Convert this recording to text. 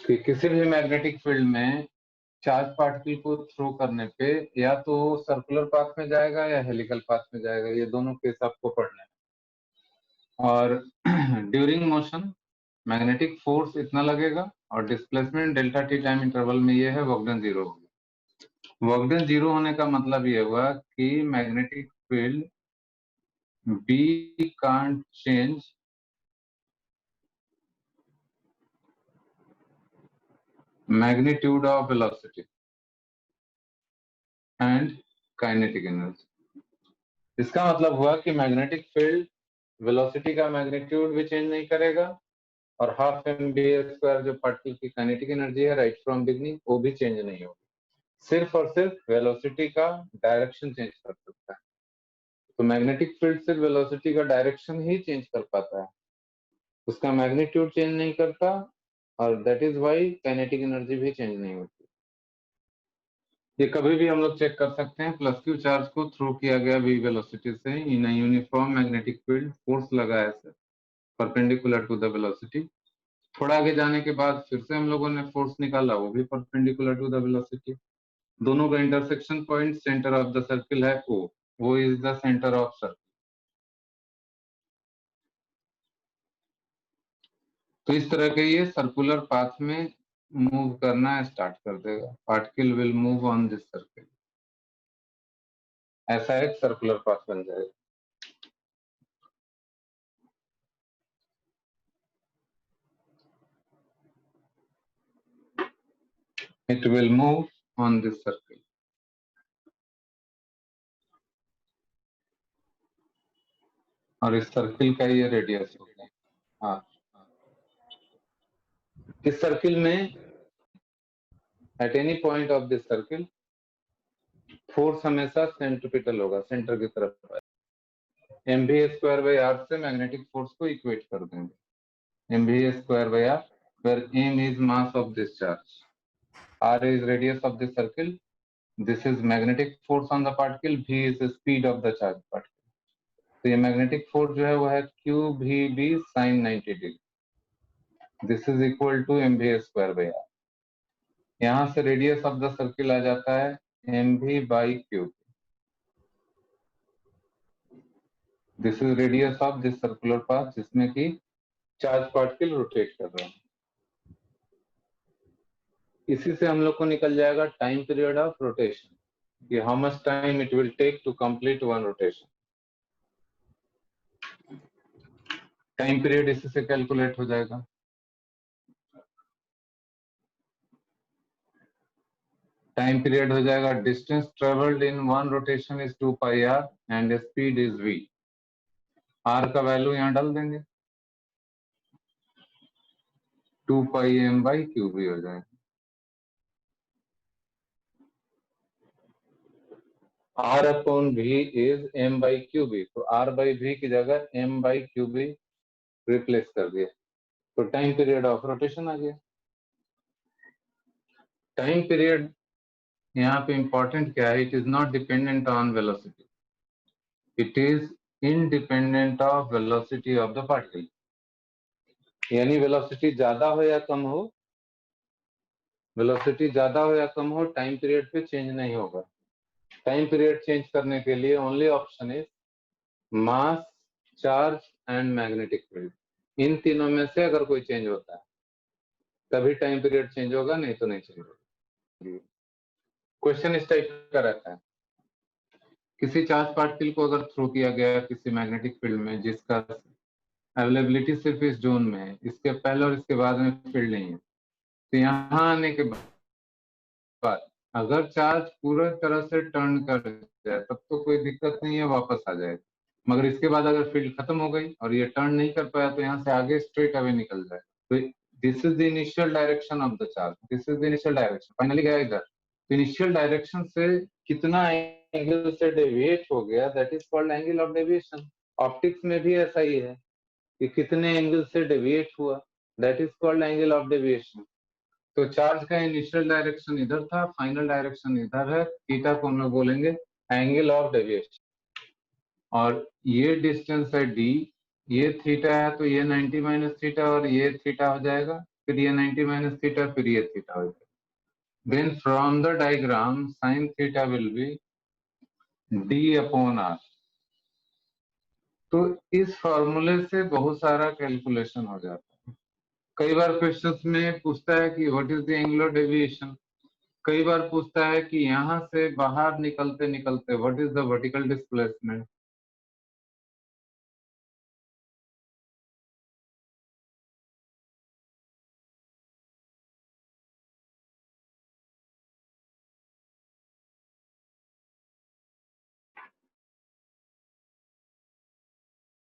कि किसी भी मैग्नेटिक फील्ड में चार्ज पार्टिकल को थ्रो करने पे या तो सर्कुलर पाथ में जाएगा या हेलिकल पाथ में जाएगा, ये दोनों केस आपको पढ़ना है। और ड्यूरिंग मोशन मैग्नेटिक फोर्स इतना लगेगा और displacement delta T time interval में ये है वर्क डन जीरो होगा। वर्क डन जीरो होने का मतलब ये हुआ कि magnetic field B can't change magnitude of velocity and kinetic energy। इसका मतलब हुआ कि मैग्नेटिक फील्ड वेलोसिटी का मैग्नीट्यूड भी चेंज नहीं करेगा और हाफ mv² जो पार्टिकल की काइनेटिक एनर्जी है राइट फ्रॉम बिगनिंग वो भी चेंज नहीं होगी, सिर्फ और सिर्फ वेलोसिटी का डायरेक्शन चेंज कर सकता है। तो मैग्नेटिक फील्ड सिर्फ वेलोसिटी का डायरेक्शन ही चेंज कर पाता है, उसका मैग्नीट्यूड चेंज नहीं करता और that is why kinetic energy भी चेंज नहीं होती। ये कभी भी हम लोग चेक कर सकते हैं, प्लस क्यू चार्ज को थ्रो किया गया v वेलोसिटी से in uniform magnetic field, force लगा है sir perpendicular to the velocity. थोड़ा आगे जाने के बाद फिर से हम लोगों ने फोर्स निकाला, वो भी परपेंडिकुलर टू द वेलोसिटी। दोनों का intersection point centre of the circle है O, वो is the centre of circle. तो इस तरह के ये सर्कुलर पाथ में मूव करना स्टार्ट कर देगा, particle will move on this circle, ऐसा एक सर्कुलर पाथ बन जाएगा। It will move on this circle। और इस सर्किल का ये रेडियस हो गया। हाँ, इस सर्किल में at any point of this circle force हमेशा सेंट्रिपिटल होगा, सेंटर की तरफ। mv²/r से मैग्नेटिक फोर्स को इक्वेट कर देंगे। mv²/r where m is mass of this charge, r is radius of this circle, this is magnetic force on the particle, v is the speed of the charge particle। तो ये magnetic force जो है वो है QVB sin 90 degree, this is equal to mv²/r। यहाँ से radius of the circle आ जाता है mv/q, this is radius of this circular path जिसमें कि चार्ज पार्टिकल रोटेट कर रहे हैं। इसी से हम लोग को निकल जाएगा टाइम पीरियड ऑफ रोटेशन, कि how much time it will take to complete one rotation. Time period इसी से कैलकुलेट हो जाएगा। टाइम पीरियड हो जाएगा distance travelled in one rotation is 2πr and speed is v। r का value यहाँ डाल देंगे, 2πm/qv हो जाएगा। r/v इज m/qv, तो r/v की जगह m/qv रिप्लेस कर दिया, तो टाइम पीरियड ऑफ रोटेशन आ गया। टाइम पीरियड यहाँ पे इंपॉर्टेंट क्या है, it is not dependent on velocity, it is independent of velocity of the particle. यानी वेलोसिटी ज्यादा हो या कम हो, वेलोसिटी ज्यादा हो या कम हो, टाइम पीरियड पे चेंज नहीं होगा। टाइम पीरियड चेंज करने के लिए only option is mass, charge and magnetic field. इन तीनों में से अगर कोई चेंज होता है तभी टाइम पीरियड चेंज होगा, नहीं तो नहीं चेंज होगा। क्वेश्चन इस टाइप का रहता है, किसी चार्ज पार्टिकल को अगर थ्रो किया गया किसी मैग्नेटिक फील्ड में जिसका अवेलेबिलिटी सिर्फ इस जोन में है, इसके पहले और इसके बाद में फील्ड नहीं है, तो यहाँ आने के बाद अगर चार्ज पूरी तरह से टर्न कर जाए तब तो कोई दिक्कत नहीं है, वापस आ जाएगा। मगर इसके बाद अगर फील्ड खत्म हो गई और ये टर्न नहीं कर पाया तो यहाँ से आगे स्ट्रेट अवे निकल जाए। तो this is the initial direction of the charge, this is the initial direction, finally गया इधर। तो इनिशियल डायरेक्शन से कितना एंगल से डेविएट हो गया, that is called angle of deviation. Optics में भी ऐसा ही है कि कितने एंगल से डेविएट हुआ, that is called angle of deviation. तो चार्ज का इनिशियल डायरेक्शन इधर था, फाइनल डायरेक्शन इधर है, थीटा को हम लोग बोलेंगे एंगल ऑफ डेविएशन। और ये डिस्टेंस है d, ये थीटा है तो ये 90 माइनस थीटा और ये थीटा हो जाएगा फिर ये 90 माइनस थीटा, फिर ये थीटा हो जाएगा। Then from the diagram sine theta will be D upon R. तो इस फॉर्मूले से बहुत सारा कैलकुलेशन हो जाता है। कई बार क्वेश्चंस में पूछता है कि what is the angular deviation, कई बार पूछता है कि यहां से बाहर निकलते निकलते what is the vertical displacement,